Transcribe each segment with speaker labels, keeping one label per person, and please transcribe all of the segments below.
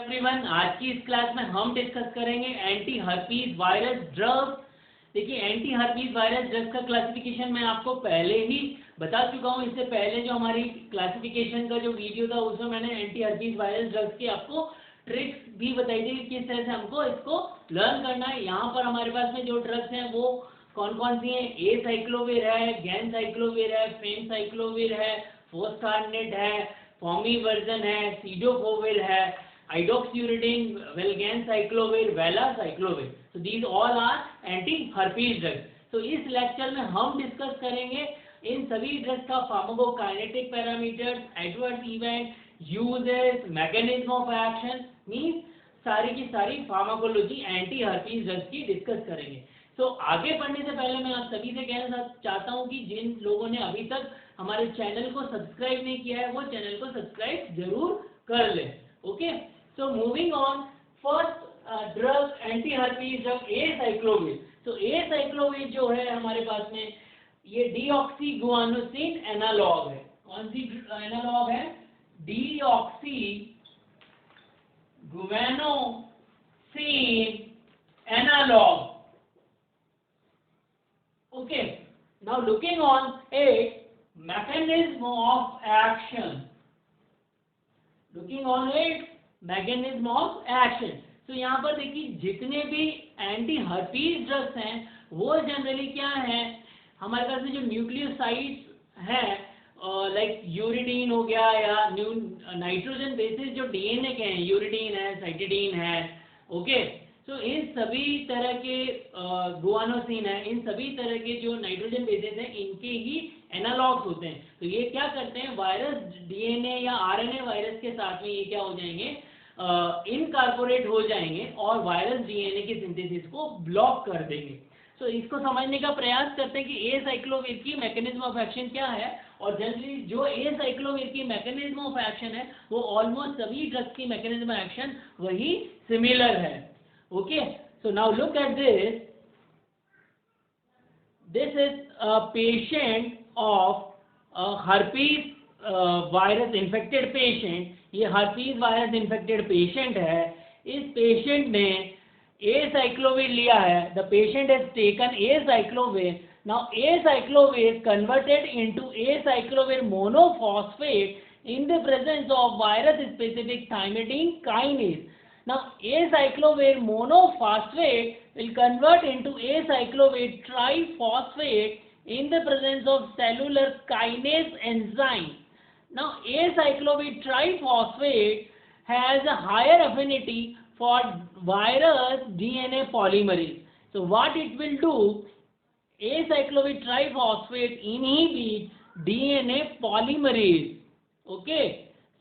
Speaker 1: Everyone, आज की इस क्लास में हम डिस्कस करेंगे एंटी हर्पीज वायरस ड्रग्स। देखिए, एंटी हर्पीज वायरस ड्रग्स का क्लासिफिकेशन मैं आपको पहले ही बता चुका हूं। इससे पहले जो हमारी क्लासिफिकेशन का जो वीडियो था उसमें मैंने एंटी हर्पीज वायरस ड्रग्स की आपको ट्रिक्स भी बताई थी कि किस तरह से हमको इसको लर्न करना है। यहाँ पर हमारे पास में जो ड्रग्स हैं वो कौन कौन सी हैं? ए साइक्लोविर है, गैनसाइक्लोविर है, फेमसाइक्लोविर है, फोस्कारनेट है, फॉर्मीवर्जन है, सीडोफोविर है, आइडोक्सियूरिडीन, वेलगैनसाइक्लोविर, वेलासाइक्लोविर। So these all are anti-herpes drugs. तो इस लेक्चर में हम डिस्कस करेंगे इन सभी ड्रग्स का pharmacokinetic parameters, adverse event, uses, mechanism of action, means सारी की सारी फार्माकोलॉजी एंटी हर्पीज ड्रग्स की डिस्कस करेंगे। तो आगे बढ़ने से पहले मैं आप सभी से कहना चाहता हूं कि जिन लोगों ने अभी तक हमारे चैनल को सब्सक्राइब नहीं किया है वो चैनल को सब्सक्राइब जरूर कर लें। Okay, so moving on, first drug anti herpes drug acyclovir. तो ए साइक्लोविर जो है हमारे पास में ये डीऑक्सीगुआनोसिन एनालॉग है। कौन सी एनालॉग है? डीऑक्सीगुआनोसिन analogue. Okay, now looking on a mechanism of action. Looking on a mechanism of action. तो यहाँ पर देखिए जितने भी एंटी हर्पीज ड्रग्स हैं वो जनरली क्या है, हमारे पास में जो न्यूक्लियोसाइड्स हैं लाइक यूरिडीन हो गया या नाइट्रोजन बेसिस जो डीएनए के हैं, यूरिडीन है, साइटिडीन है। ओके, तो इन सभी तरह के गुआनोसिन है, इन सभी तरह के जो नाइट्रोजन बेसेस हैं इनके ही एनालॉग्स होते हैं। तो ये क्या करते हैं, वायरस डीएनए या आरएनए वायरस के साथ में ये क्या हो जाएंगे, इनकॉर्पोरेट हो जाएंगे और वायरस डीएनए की सिंथेसिस को ब्लॉक कर देंगे। तो इसको समझने का प्रयास करते हैं कि ए साइक्लोविर की मैकेनिज्म ऑफ एक्शन क्या है, और जनरली जो ए साइक्लोविर की मैकेनिज्म ऑफ एक्शन है वो ऑलमोस्ट सभी ड्रग्स की मैकेनिज्म ऑफ एक्शन वही सिमिलर है। Okay, so now look at this. This is a patient of herpes virus infected patient. ये herpes virus infected patient है। इस patient ने acyclovir लिया है। The patient has taken acyclovir. Now acyclovir converted into acyclovir monophosphate in the presence of virus specific thymidine kinase. Now acyclovir monophosphate will convert into acyclovir triphosphate in the presence of cellular kinase enzyme. Now acyclovir triphosphate has a higher affinity for virus DNA polymerase. So what it will do, acyclovir triphosphate inhibits DNA polymerase. Okay.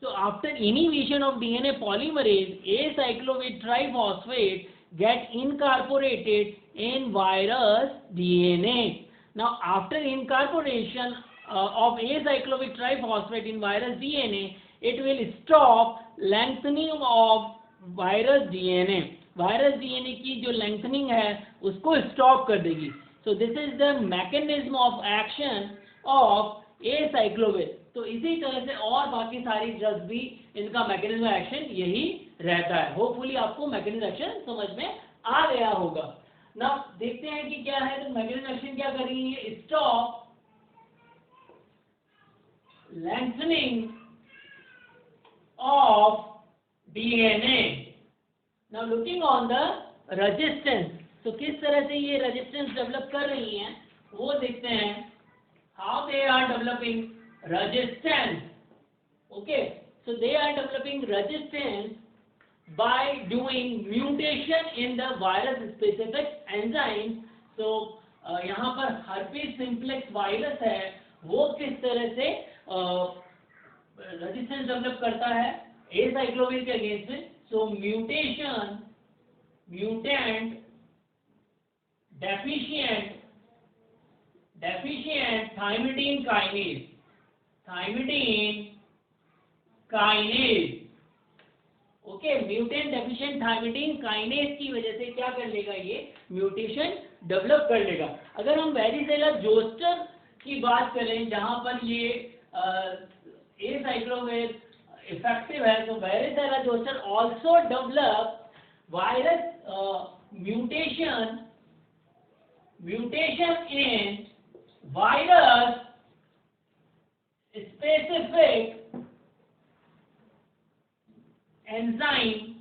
Speaker 1: So after inhibition of DNA polymerase, acyclovir triphosphate get incorporated in virus DNA. Now after incorporation of acyclovir triphosphate in virus DNA, it will stop lengthening of virus DNA. Virus DNA की जो lengthening है उसको stop कर देगी. So this is the mechanism of action of acyclovir. तो इसी तरह से और बाकी सारी ड्रग्स भी इनका मैकेनिज्म एक्शन यही रहता है। होपफुली आपको मैकेनिज्म एक्शन समझ में आ गया होगा ना। देखते हैं कि क्या है। तो मैकेनिज्म एक्शन क्या कर रही है, stop lengthening of DNA. Now looking on the resistance. तो किस तरह से ये रेजिस्टेंस डेवलप कर रही हैं वो देखते हैं। How they are developing resistance. Okay, so they are developing resistance by doing mutation in the virus specific enzyme. So यहाँ पर herpes simplex virus है वो किस तरह से resistance develop करता है acyclovir के अगेंस्ट में। So mutant deficient thymidine kinase। Okay, mutant deficient thymidine kinase की वजह से क्या कर लेगा, ये म्यूटेशन डेवलप कर लेगा। अगर हम वेरिसेलर जोस्टर की बात करें जहां पर ये एसाइक्लोविर इफेक्टिव है, तो varicella zoster also develop virus mutation in virus specific enzyme,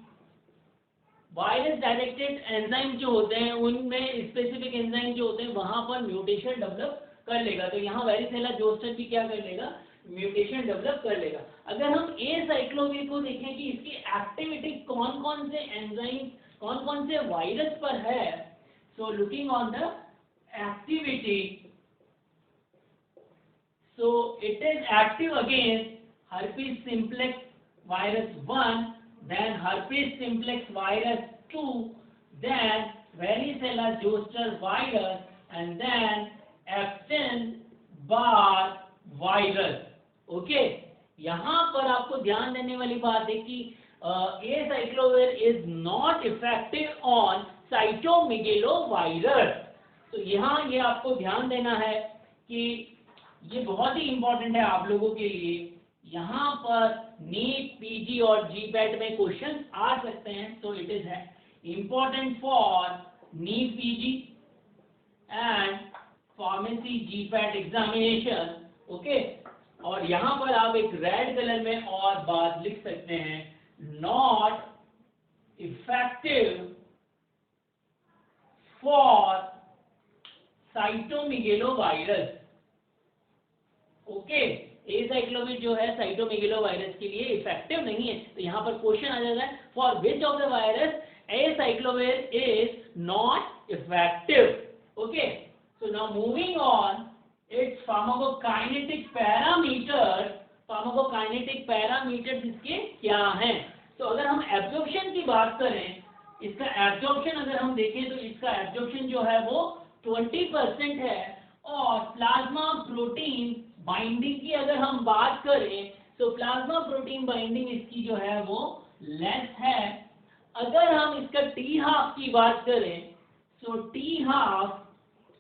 Speaker 1: virus directed enzyme जो होते हैं उनमें स्पेसिफिक एंजाइम जो होते हैं वहां पर म्यूटेशन डेवलप कर लेगा। तो यहाँ वेरिसेला जोस्टर भी क्या कर लेगा, म्यूटेशन डेवलप कर लेगा। अगर हम ए साइक्लोवीर को देखें कि इसकी एक्टिविटी कौन कौन से एंजाइम, कौन कौन से वायरस पर है, so looking on the activity, so it is active against herpes simplex virus 1, then herpes simplex virus 2, then varicella zoster virus, and then Epstein-Barr virus. Okay, यहाँ पर आपको ध्यान देने वाली बात है कि acyclovir is not effective on cytomegalovirus। तो यहाँ ये आपको ध्यान देना है कि ये बहुत ही इंपॉर्टेंट है आप लोगों के लिए। यहाँ पर नीट, पीजी और जीपैट में क्वेश्चन आ सकते हैं, तो it is important for NEET, PG and pharmacy GPAT examination. Okay, और यहाँ पर आप एक रेड कलर में और बात लिख सकते हैं, not effective for cytomegalovirus. Okay, acyclovir जो है साइटोमेगेलोवायरस के लिए इफेक्टिव नहीं है। तो यहाँ पर क्वेश्चन आ जाता है, for which of the virus acyclovir is not effective. Okay, so now moving on, it's pharmacokinetic parameters इसके क्या हैं। तो अगर हम एब्जॉर्प्शन की बात करें, इसका एब्जॉर्प्शन अगर हम देखें तो इसका एब्जॉर्प्शन जो है वो 20% है, और प्लाज्मा प्रोटीन बाइंडिंग की अगर हम बात करें तो प्लाज्मा प्रोटीन बाइंडिंग इसकी जो है वो लेस है। अगर हम इसका टी हाफ की बात करें तो T half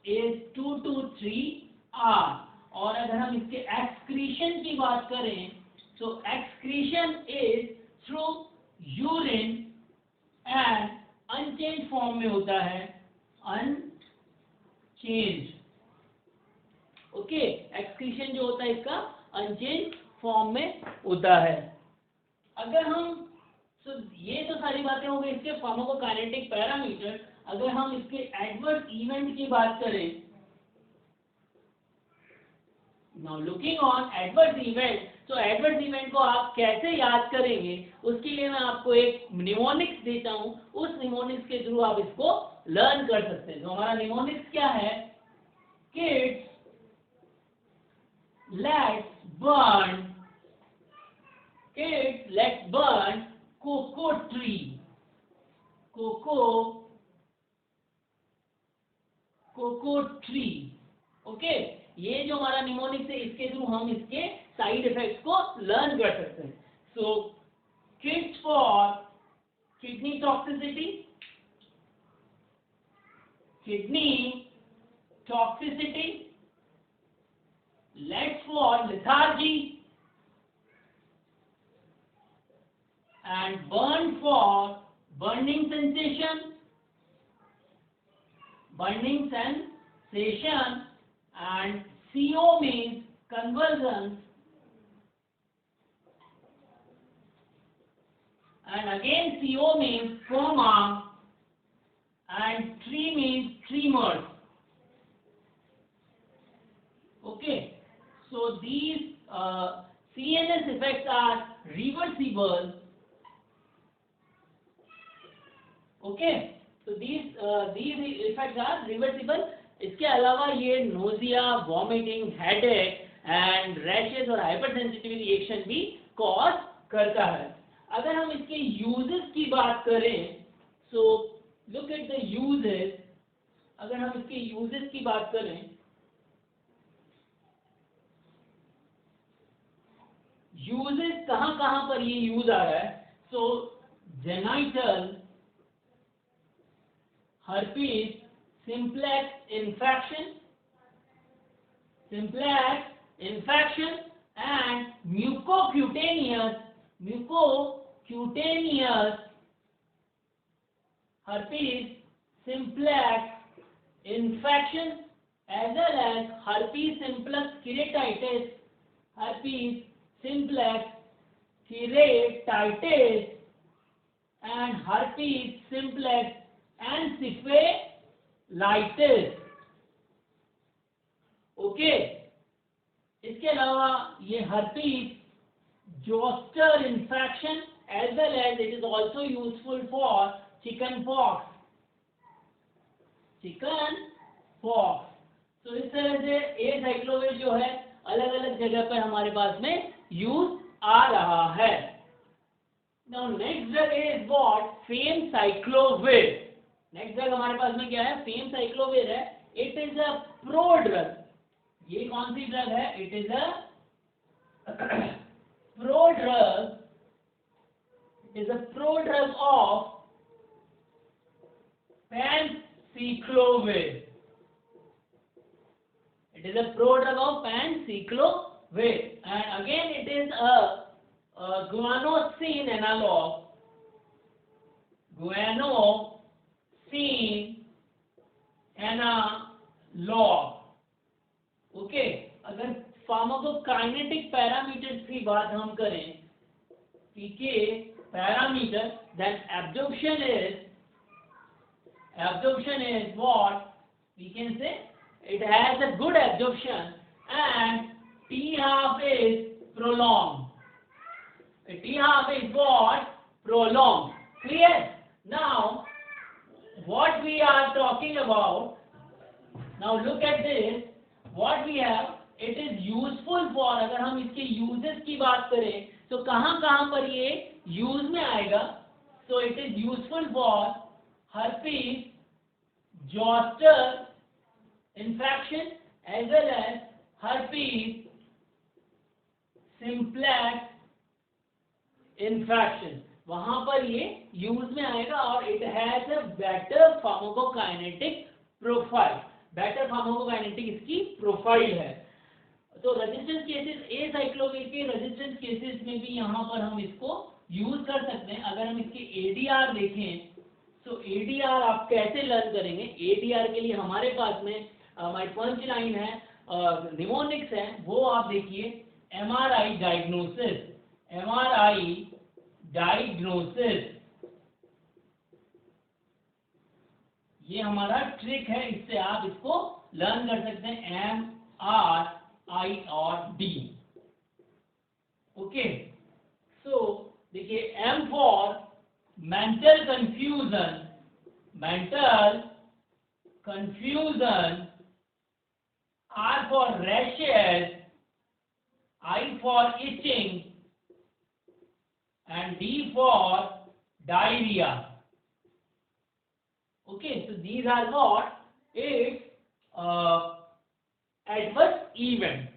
Speaker 1: is 2 to 3 R, और अगर हम इसके एक्सक्रीशन की बात करें तो excretion is through urine and unchanged form में होता है, अनचेंज। ओके, एक्सक्रीशन जो होता है इसका अनचेंज फॉर्म में होता है। अगर हम ये तो सारी बातें हो गई इसके फार्माकोकाइनेटिक पैरामीटर। अगर हम इसके एडवर्स इवेंट की बात करें, now looking on adverse event, तो एडवर्स इवेंट को आप कैसे याद करेंगे, उसके लिए मैं आपको एक निमोनिक्स देता हूं, उस निमोनिक्स के थ्रू आप इसको लर्न कर सकते हैं। तो हमारा निमोनिक्स क्या है, kids let's burn cocoa tree, cocoa tree। Okay, ये जो हमारा निमोनिक्स है इसके थ्रू हम इसके साइड इफेक्ट्स को लर्न कर सकते हैं। So kids for kidney toxicity, let's for lethargy, and burn for burning sensation, and CO means convulsions, and again CO means coma, and tree means tremors. Okay, so these CNS effects are reversible. Okay, so these effects are reversible. इसके अलावा ये nausea, vomiting, headache and rashes और hypersensitivity reaction भी cause करता है। अगर हम इसके यूजेस की बात करें, so look at the uses. अगर हम इसके यूजेस की बात करें, यूजेस कहाँ पर ये यूज आ रहा है, सो genital herpes simplex infection and mucocutaneous mucocutaneous herpes simplex infection, as well as herpes simplex keratitis, herpes simplex keratitis, and herpes simplex encephalitis. Okay, इसके अलावा ये herpes zoster infection, as well as it is also useful for chicken pox. तो इस तरह से acyclovir जो है अलग अलग जगह पर हमारे पास में यूज आ रहा है. Now next drug is what? Famciclovir. Next drug हमारे पास में क्या है? फेमसाइक्लोविर है. It is a prodrug. ये कौन सी ड्रग है? It is a prodrug. It is a prodrug of panciclovir. It is a prodrug of panciclovir, and again it is a guanosine analog. Guanosine analog. Okay, अगर pharmacokinetic parameters की बात हम करें, PK parameter, then absorption is what we can say? It has a good absorption, and T-half is prolonged. T-half is what? Prolonged. Clear? Now, what we are talking about, now look at this, what we have, it is useful for, अगर हम इसके uses की बात करें, तो कहाँ कहाँ पर ये use में आएगा? So it is useful for herpes zoster infection, as well as herpes simplex infection. वहां पर ये यूज में आएगा, और it has a better pharmacokinetic profile. Better pharmacokinetic इसकी प्रोफाइल है. तो रेजिस्टेंस केसेस, एसाइक्लोविर के रेजिस्टेंस केसेस में भी यहाँ पर हम इसको यूज कर सकते हैं. अगर हम इसके एडीआर देखें, तो एडीआर आप कैसे लर्न करेंगे? एडीआर के लिए हमारे पास में हमारी पंच लाइन है, निमोनिक्स है, वो आप देखिए. एमआरआई डायग्नोसिस, एमआरआई डायग्नोसिस, ये हमारा ट्रिक है. इससे आप इसको लर्न कर सकते हैं, MRI और D. ओके, सो देखिए, M for mental confusion, R for rashes, I for itching, and D for diarrhea. Okay, so these are what? Its adverse event.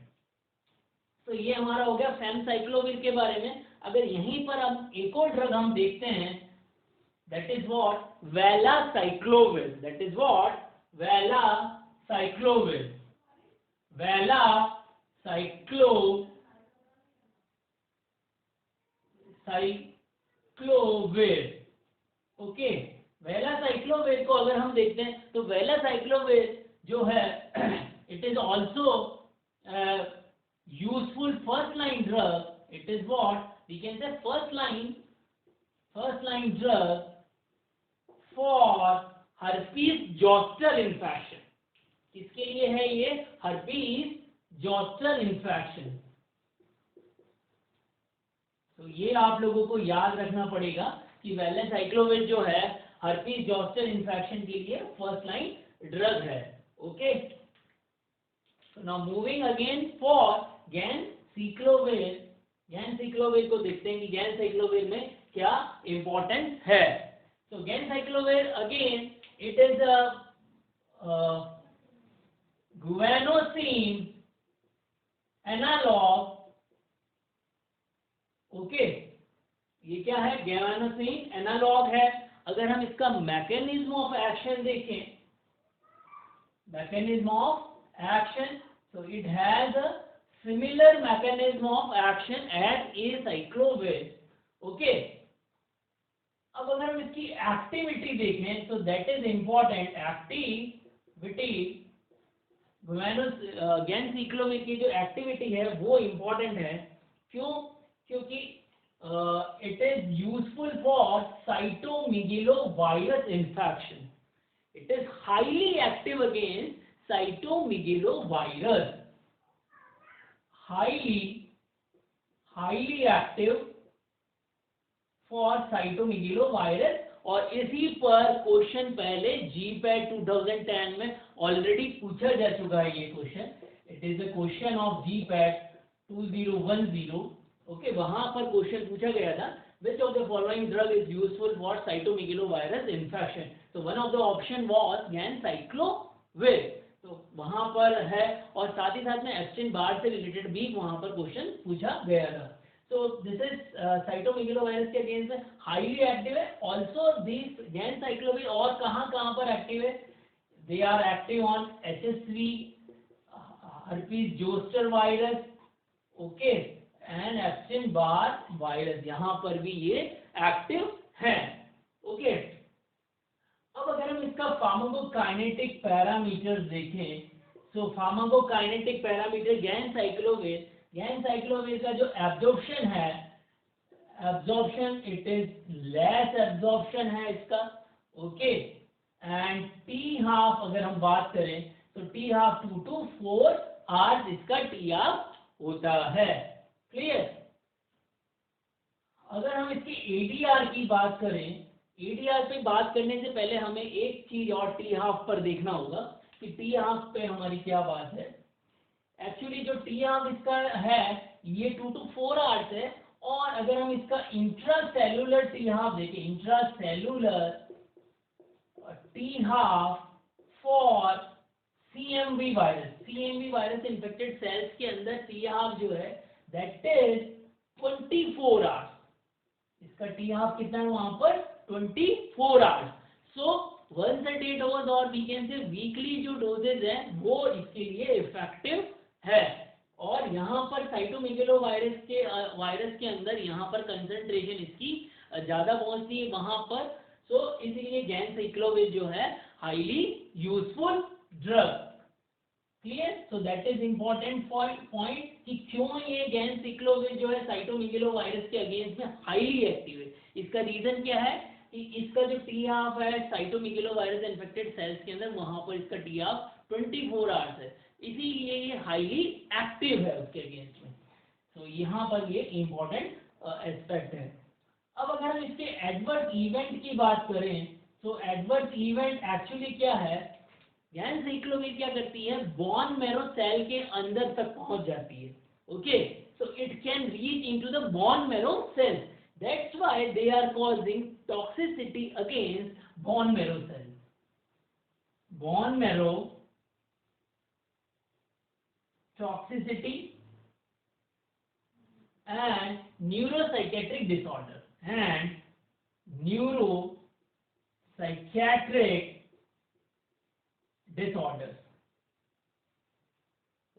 Speaker 1: तो ये हमारा हो गया फेमसाइक्लोविर के बारे में. अगर यहीं पर हम एक और ड्रग हम देखते हैं, that is what? Valacyclovir. That is what? Valacyclovir. Valacyclovir. Okay, valacyclovir को अगर हम देखते हैं, तो वेलासाइक्लोविर जो है, it is also useful first line drug. It is what we can say first line drug for herpes zoster infection. किसके लिए है ये? herpes zoster infection. तो ये आप लोगों को याद रखना पड़ेगा कि वेलासाइक्लोविर जो है herpes zoster infection के लिए फर्स्ट लाइन ड्रग है. Okay, so now moving again for ganciclovir. ganciclovir को देखते हैं कि ganciclovir में क्या इंपॉर्टेंस है. So ganciclovir, again it is a guanosine analog. Okay, ये क्या है? guanosine analog है. अगर हम इसका मैकेनिज्म ऑफ एक्शन देखें, mechanism of action, so it has a similar mechanism of action as acyclovir. Okay. अब अगर हम इसकी एक्टिविटी देखें तो दैट इज इंपॉर्टेंट। एक्टिविटी गैन-साइक्लोविर की जो एक्टिविटी है वो इंपॉर्टेंट है। क्यों? क्योंकि it is useful for cytomegalovirus infection. It is highly active against cytomegalovirus, highly active for cytomegalovirus. और इसी पर क्वेश्चन पहले जीपैट 2010 में ऑलरेडी पूछा जा चुका है ये question. It is a question of GPAT 2010। Okay, वहां पर क्वेश्चन पूछा गया था which of the following drug is useful for cytomegalovirus infection। तो one of the option was ganciclovir, तो वहां पर है। और साथ ही साथ में एप्स्टिन बार से रिलेटेड भी वहां पर क्वेश्चन पूछा गया था। तो दिस इज साइटोमेगालोवायरस के अगेंस्ट में हाईली एक्टिव है। ऑल्सो दिस गैन-साइक्लोविर और कहां पर एक्टिव है? They are active on HSV, herpes zoster virus, okay, and Epstein Barr virus, यहां पर भी ये एक्टिव है। ओके, अब अगर हम इसका फार्माकोकाइनेटिक पैरामीटर्स देखें, तो फार्माकोकाइनेटिक पैरामीटर गैन-साइक्लोविर का जो एब्जॉर्प्शन है, इट इज लेस एब्जॉर्प्शन है इसका। ओके, एंड टी हाफ अगर हम बात करें तो टी हाफ 2 to 4 आवर्स इसका टी हाफ होता है। क्लियर? अगर हम इसकी एडीआर की बात करें, एडीआर पे बात करने से पहले हमें एक चीज और टी हाफ पर देखना होगा कि टी हाफ पे हमारी क्या बात है। एक्चुअली जो टी हाफ इसका है ये 2 to 4 आवर्स है। और अगर हम इसका इंट्रासेल्यूलर टी हाफ देखें, intracellular T half for CMV virus infected cells के अंदर टी हाफ जो है दैट इज 24 आवर्स। इसका टी हाफ कितना है वहां पर? 24 आवर्स। सो 1 से 8 आवर्स और वी कैन से वीकली जो डोजेज है वो इसके लिए इफेक्टिव है। और यहाँ पर साइटोमेगालोवायरस के अंदर यहाँ पर कंसंट्रेशन इसकी ज्यादा पहुंचती है वहां पर। सो इसीलिए गैन-साइक्लोविर जो है highly useful drug. Clear? So that is important point कि क्यों ये गैन-साइक्लोविर जो है साइटोमेगालोवायरस के अगेंस्ट में हाईली एक्टिव है। इसका रीजन क्या है कि इसका जो टी हाफ है साइटोमेगालोवायरस इन्फेक्टेड सेल्स के अंदर वहां पर इसका टी हाफ 24 आवर्स है, इसीलिए ये हाईली एक्टिव है उसके अगेंस्ट में। तो यहाँ पर ये इंपॉर्टेंट एस्पेक्ट है। अब अगर हम इसके एडवर्स इवेंट की बात करें तो एडवर्स इवेंट एक्चुअली क्या है? गैन-साइक्लोविर क्या करती है? बोन मैरो सेल के अंदर तक पहुंच जाती है। Okay, so it can reach into the bone marrow cell. That's why they are causing toxicity against bone marrow cell. Bone marrow toxicity and neuropsychiatric disorder and neuropsychiatric disorders।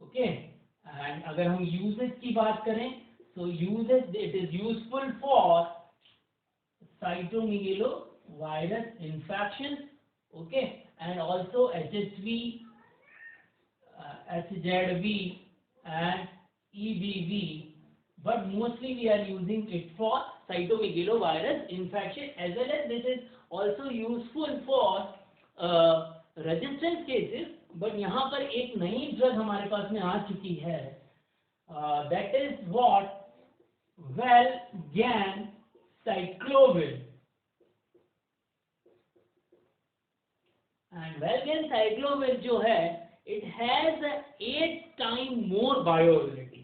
Speaker 1: Okay, and अगर हम uses की बात करें तो uses it is useful for cytomegalovirus infection, okay, and also HSV, HZV and EBV, but mostly we are using it for cytomegalovirus infection, as well as this is also useful for resistance cases। but यहाँ पर एक नई drug हमारे पास में आ चुकी है, that is what valganciclovir। and valganciclovir जो है it has 8 times more bioavailability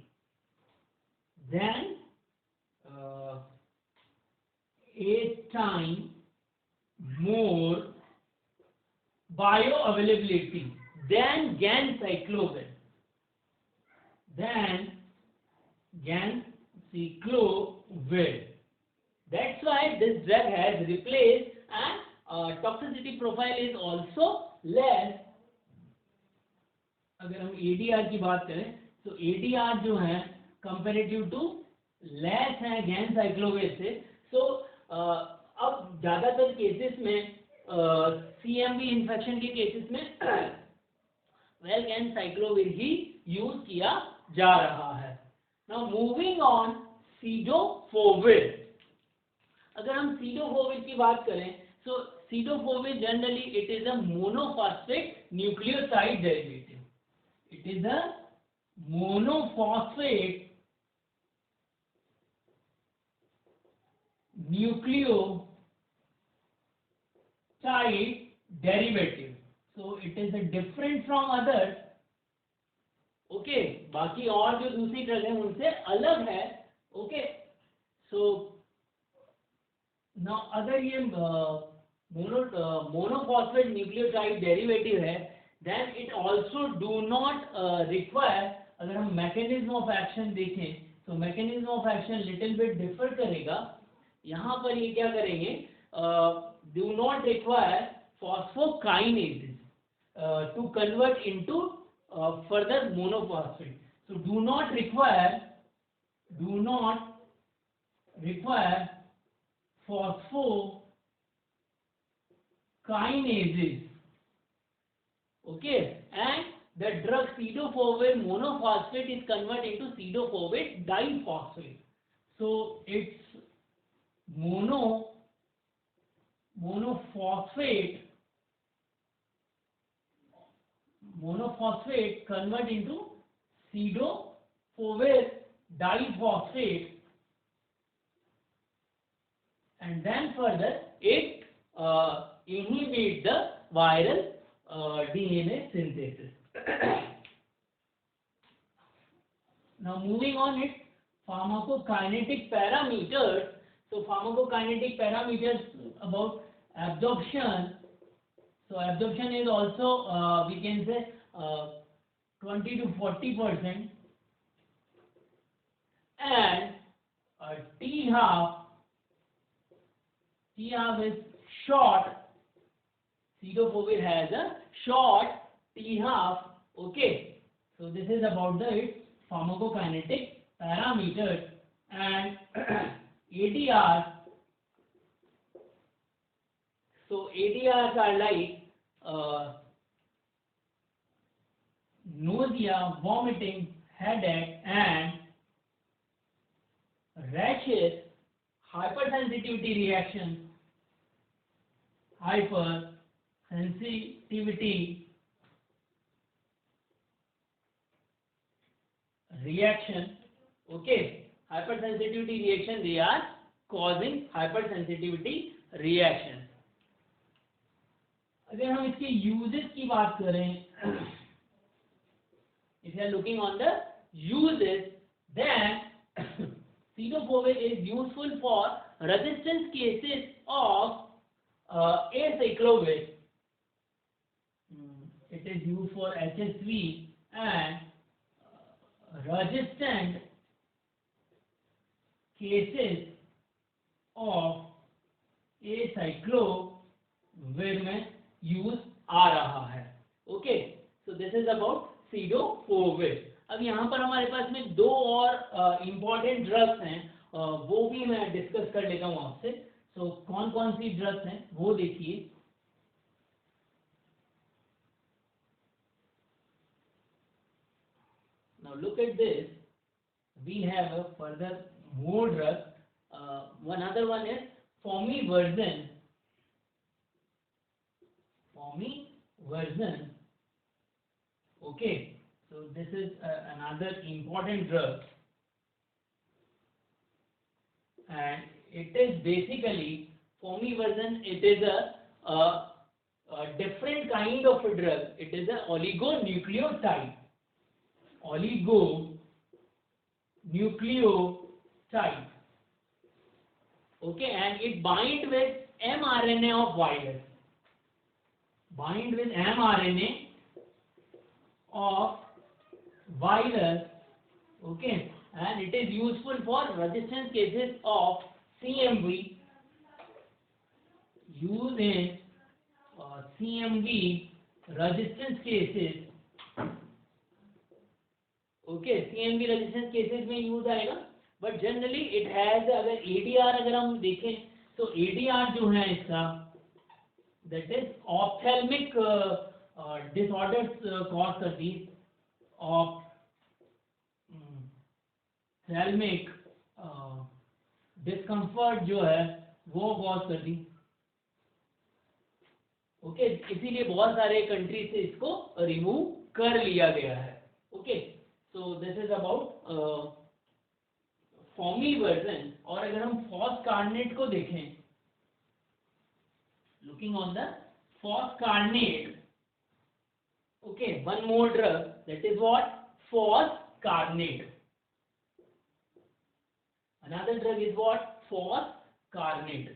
Speaker 1: than 8 times more bioavailability than ganciclovir, that's why this drug has replaced, and toxicity profile is also less। अगर हम ADR की बात करें तो ADR जो है कंपेरेटिव टू लेस है गैन साइक्लोवेट से। सो अब ज़्यादातर केसेस में CMV इन्फेक्शन के केसेस में वेल गैन साइक्लोवेट ही यूज किया जा रहा है। Now moving on cidofovir. अगर हम सीडोफोविर की बात करें, so cidofovir generally it is a monophosphate nucleotide derivative. It is a monophosphate nucleotide derivative, so it is a different from others. Okay बाकी और जो दूसरी ड्रग है उनसे अलग है। ओके सो नाउ अगर ये मोनोफॉस्फेट न्यूक्लियोटाइड डेरिवेटिव है, then it also do not require, अगर हम मैकेनिज्म ऑफ एक्शन देखें तो mechanism of action little bit differ करेगा। यहाँ पर ये क्या करेंगे, do not require phosphokinases to convert into further monophosphate. So do not require phosphokinases, okay, and the drug pseudofovir monophosphate is converted into pseudofovir diphosphate. So it's monophosphate convert into pseudofovir diphosphate, and then further it inhibit the viral DNA synthesis. Now moving on, its pharmacokinetic parameters. So pharmacokinetic parameters about absorption. So absorption is also we can say 20 to 40%, and T half is short. Pseudofovir has a short T half. Okay, so this is about the its pharmacokinetic parameters. And ADRs. So ADRs are like nausea, vomiting, headache, and rashes, hypersensitivity reaction, hypersensitivity reaction. Okay, hypersensitivity reaction, they are causing hypersensitivity reaction. अगर हम इसके uses की बात करें, if you are looking on the uses, then Pseudofovir is useful for resistance cases of acyclovir. It is used for HSV and resistant cases of acyclovir में use आ रहा है। Okay so this is about cidofovir. अब यहाँ पर हमारे पास में दो और इम्पॉर्टेंट ड्रग्स हैं, वो भी मैं डिस्कस कर लेता हूँ आपसे। सो कौन कौन सी ड्रग्स हैं वो देखिए। Now look at this, we have a further more drugs. One other one is Fomiversin. Okay, so this is another important drug, and it is basically Fomiversin. It is a different kind of a drug. It is an oligonucleotide. Okay, and it bind with mRNA of virus. Okay, and it is useful for resistance cases of CMV. Used in CMV resistance cases. Okay, CMV resistance cases में use आएगा। But generally it has, अगर ADR अगर हम देखें तो ADR जो है इसका, that is ophthalmic disorders cause करती, ऑप्थेल्मिक डिस्कम्फर्ट जो है वो कॉज करती। ओके, इसीलिए बहुत सारे कंट्री से इसको रिमूव कर लिया गया है। Okay, so this is about fomivirsen. और अगर हम फॉस्कार्नेट को देखें, looking on the foscarnet, okay, one more drug, that is what, foscarnet. Another drug is what? Foscarnet.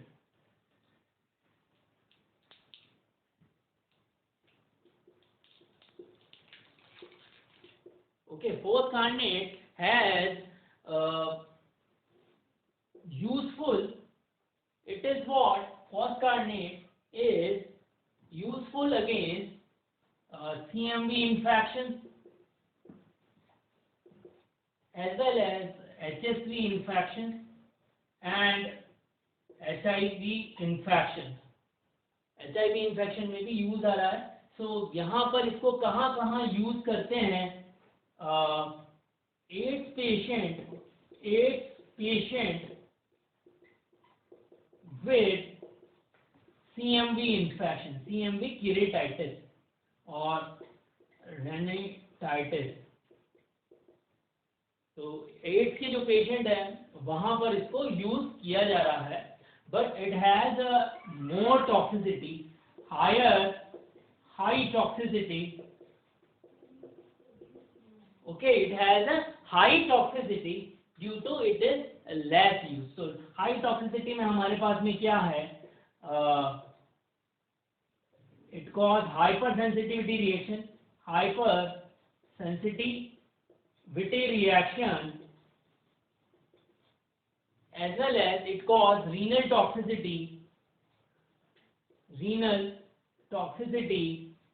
Speaker 1: Okay, foscarnet has useful. It is what? Foscarnet is useful against CMV infections as well as HSV infections and HIV infections. HIV infection में भी use आ रहा है। सो यहाँ पर इसको कहाँ कहाँ यूज करते हैं? Ads patient with CMV infection, CMV keratitis और rhinitis। तो एड्स के जो पेशेंट हैं वहां पर इसको यूज किया जा रहा है, but it has more toxicity, high toxicity. Okay, it has a high toxicity due to it is less use. तो हाई टॉक्सिसिटी में हमारे पास में क्या है? It cause hyper sensitivity reaction, hyper sensitivity reaction, as well as it cause renal toxicity,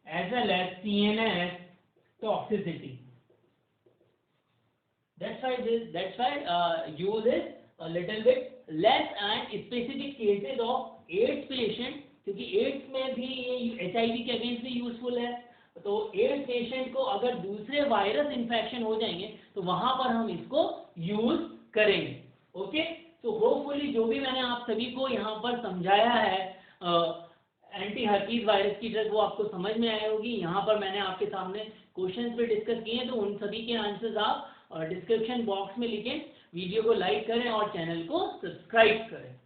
Speaker 1: as well as CNS toxicity. That's why use is a little bit less, and specific cases of AIDS patient, क्योंकि ads में भी ये HIV के against भी useful है। तो ads patient को अगर दूसरे वायरस इन्फेक्शन हो जाएंगे तो वहां पर हम इसको यूज करेंगे। ओके, तो होपफुली जो भी मैंने आप सभी को यहाँ पर समझाया है एंटी हर्पीज वायरस की ड्रग, वो आपको समझ में आई होगी। यहाँ पर मैंने आपके सामने क्वेश्चंस भी डिस्कस किए हैं, तो उन सभी के आंसर्स आप डिस्क्रिप्शन बॉक्स में लिखें। वीडियो को लाइक करें और चैनल को सब्सक्राइब करें।